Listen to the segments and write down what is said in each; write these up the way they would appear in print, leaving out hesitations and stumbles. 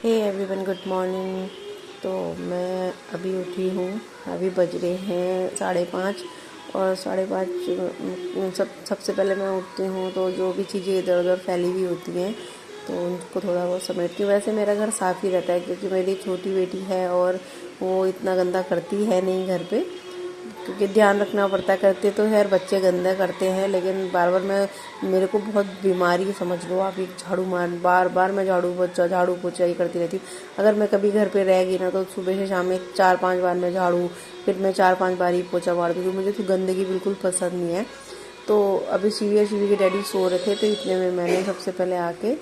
Hey everyone, good morning. तो मैं अभी उठी हूँ। अभी बज रहे हैं 5:30 और 5:30 सबसे पहले मैं उठती हूँ तो जो भी चीज़ें इधर उधर फैली हुई होती हैं तो उनको थोड़ा बहुत समेटती हूँ। वैसे मेरा घर साफ़ ही रहता है क्योंकि मेरी छोटी बेटी है और वो इतना गंदा करती है नहीं घर पे, क्योंकि ध्यान रखना पड़ता है। करते तो खैर बच्चे गंदा करते हैं, लेकिन बार बार मेरे को बहुत बीमारी समझ लो आप। एक झाड़ू मार बार बार मैं झाड़ू पोछा ही करती रहती हूँ। अगर मैं कभी घर पे रह गई ना तो सुबह से शाम में 4-5 बार मैं झाड़ू, फिर मैं 4-5 बार ही पोछा मार दूँ, क्योंकि मुझे तो गंदगी बिल्कुल पसंद नहीं है। तो अभी शिवी के डैडी सो रहे थे तो इतने में मैंने सबसे पहले आके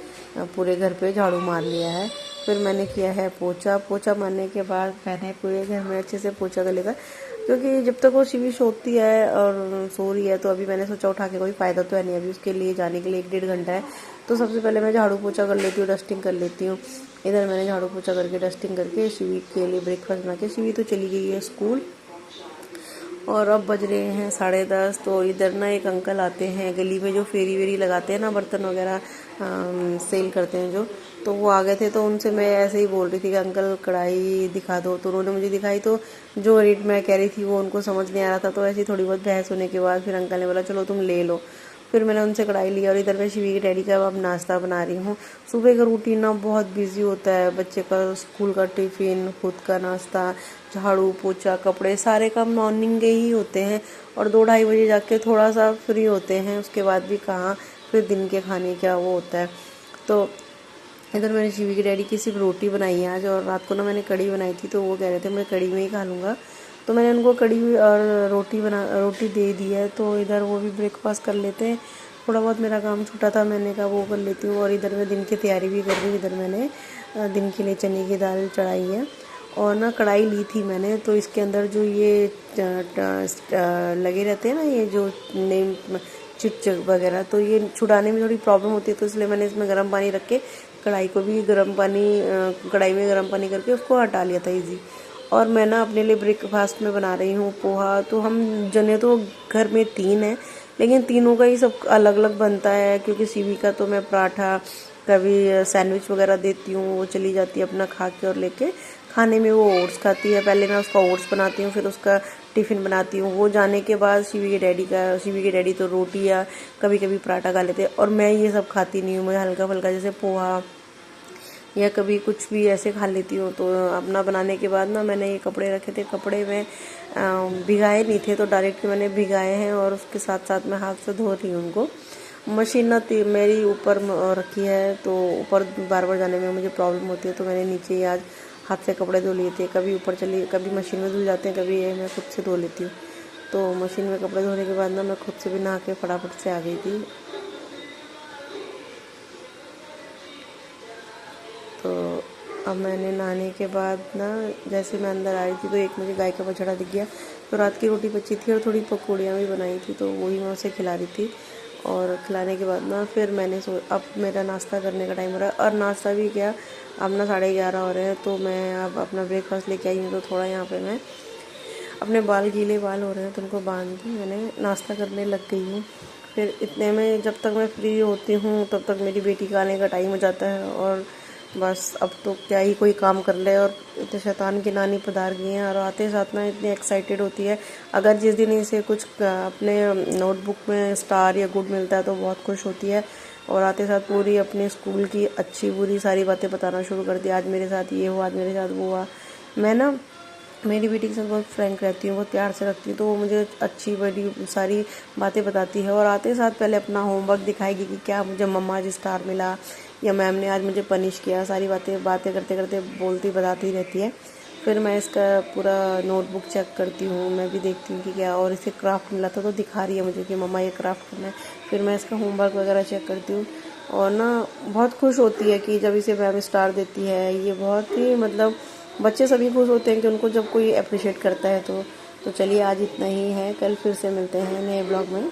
पूरे घर पे झाड़ू मार लिया है। फिर मैंने किया है पोछा मारने के बाद मैंने पूरे घर में अच्छे से पोछा कर लिया, क्योंकि जब तक वो शिवी सोती है और सो रही है तो अभी मैंने सोचा उठा के कोई फ़ायदा तो है नहीं, अभी उसके लिए जाने के लिए 1-1.5 घंटा है। तो सबसे पहले मैं झाड़ू पोछा कर लेती हूँ, डस्टिंग कर लेती हूँ। इधर मैंने झाड़ू पोछा करके डस्टिंग करके शिवी के लिए ब्रेकफास्ट बना के, शिवी तो चली गई है स्कूल और अब बज रहे हैं 10:30। तो इधर ना एक अंकल आते हैं गली में जो फेरी वेरी लगाते हैं ना, बर्तन वगैरह सेल करते हैं जो, तो वो आ गए थे। तो उनसे मैं ऐसे ही बोल रही थी कि अंकल कढ़ाई दिखा दो, तो उन्होंने मुझे दिखाई। तो जो रेट मैं कह रही थी वो उनको समझ नहीं आ रहा था, तो ऐसी थोड़ी बहुत बहस होने के बाद फिर अंकल ने बोला चलो तुम ले लो। फिर मैंने उनसे कढ़ाई लिया और इधर मैं शिवी के डैडी का अब नाश्ता बना रही हूँ। सुबह का रूटीन ना बहुत बिजी होता है, बच्चे का स्कूल का टिफ़िन, खुद का नाश्ता, झाड़ू पोछा, कपड़े, सारे काम मॉर्निंग के ही होते हैं और 2-2:30 बजे जाके थोड़ा सा फ्री होते हैं। उसके बाद भी कहाँ फिर दिन के खाने का वो होता है। तो इधर मैंने शिवी के डैडी की सिर्फ रोटी बनाई है आज, और रात को ना मैंने कढ़ी बनाई थी तो वो कह रहे थे मैं कढ़ी में ही खा लूँगा, तो मैंने उनको कढ़ी और रोटी दे दी है। तो इधर वो भी ब्रेकफास्ट कर लेते हैं। थोड़ा बहुत मेरा काम छूटा था, मैंने कहा वो कर लेती हूँ। और इधर मैं दिन की तैयारी भी कर रही हूँ। इधर मैंने दिन के लिए चने की दाल चढ़ाई है और ना कढ़ाई ली थी मैंने, तो इसके अंदर जो ये लगे रहते हैं ना, ये जो नेम चिट वगैरह, तो ये छुड़ाने में थोड़ी प्रॉब्लम होती है। तो इसलिए मैंने इसमें गर्म पानी रख के कढ़ाई को भी कढ़ाई में गर्म पानी करके उसको हटा लिया था इजी। और मैं ना अपने लिए ब्रेकफास्ट में बना रही हूँ पोहा। तो हम जने तो घर में 3 हैं, लेकिन तीनों का ही सब अलग अलग बनता है, क्योंकि शिवी का तो मैं पराठा, कभी सैंडविच वगैरह देती हूँ, वो चली जाती है अपना खा के। और लेके खाने में वो ओट्स खाती है, पहले मैं उसका ओट्स बनाती हूँ, फिर उसका टिफ़िन बनाती हूँ। वो जाने के बाद शिवी के डैडी तो रोटी या कभी कभी पराठा खा लेते हैं, और मैं ये सब खाती नहीं हूँ। मैं हल्का फुल्का जैसे पोहा या कभी कुछ भी ऐसे खा लेती हूँ। तो अपना बनाने के बाद ना मैंने ये कपड़े रखे थे, कपड़े में भिगाए नहीं थे तो डायरेक्ट मैंने भिगाए हैं और उसके साथ साथ मैं हाथ से धो रही हूँ उनको। मशीन ना मेरी ऊपर रखी है, तो ऊपर बार बार जाने में मुझे प्रॉब्लम होती है, तो मैंने नीचे ही आज हाथ से कपड़े धो लिए थे। कभी ऊपर चली, कभी मशीन में धुल जाते हैं, कभी ये मैं खुद से धो लेती हूँ। तो मशीन में कपड़े धोने के बाद ना मैं खुद से भी नहा के फटाफट से आ गई थी। तो अब मैंने नहाने के बाद ना जैसे मैं अंदर आई थी तो एक मुझे गाय का बछड़ा दिख गया। तो रात की रोटी बची थी और थोड़ी पकौड़ियाँ भी बनाई थी, तो वही मैं उसे खिला रही थी। और खिलाने के बाद ना फिर मैंने अब मेरा नाश्ता करने का टाइम हो रहा है, और नाश्ता भी क्या, अब ना 11:30 हो रहे हैं। तो मैं अब अपना ब्रेकफास्ट लेके आई हूँ। तो थोड़ा यहाँ पे मैं अपने गीले बाल हो रहे हैं तो उनको बांध के मैंने नाश्ता करने लग गई हूँ। फिर इतने में जब तक मैं फ्री होती हूँ तब तक मेरी बेटी का आने का टाइम हो जाता है, और बस अब तो क्या ही कोई काम कर ले। और इतने शैतान की नानी पधार गई हैं और आते साथ ना इतनी एक्साइटेड होती है। अगर जिस दिन इसे कुछ अपने नोटबुक में स्टार या गुड मिलता है तो बहुत खुश होती है, और आते साथ पूरी अपने स्कूल की अच्छी बुरी सारी बातें बताना शुरू कर दी। आज मेरे साथ ये हुआ, आज मेरे साथ वो हुआ। मैं ना मेरी बेटी के साथ बहुत फ्रैंक रहती हूँ, बहुत प्यार से रखती हूँ, तो वो मुझे अच्छी बड़ी सारी बातें बताती है। और आते साथ पहले अपना होमवर्क दिखाएगी कि क्या मुझे मम्मा आज स्टार मिला या मैम ने आज मुझे पनिश किया। सारी बातें करते करते बोलती बताती रहती है। फिर मैं इसका पूरा नोटबुक चेक करती हूँ, मैं भी देखती हूँ कि क्या, और इसे क्राफ्ट मिला था तो दिखा रही है मुझे कि मम्मा ये क्राफ्ट करना है। फिर मैं इसका होमवर्क वगैरह चेक करती हूँ, और ना बहुत खुश होती है कि जब इसे मैम स्टार देती है। ये बहुत ही मतलब बच्चे सभी खुश होते हैं कि उनको जब कोई अप्रिशिएट करता है। तो चलिए आज इतना ही है, कल फिर से मिलते हैं नए ब्लॉग में।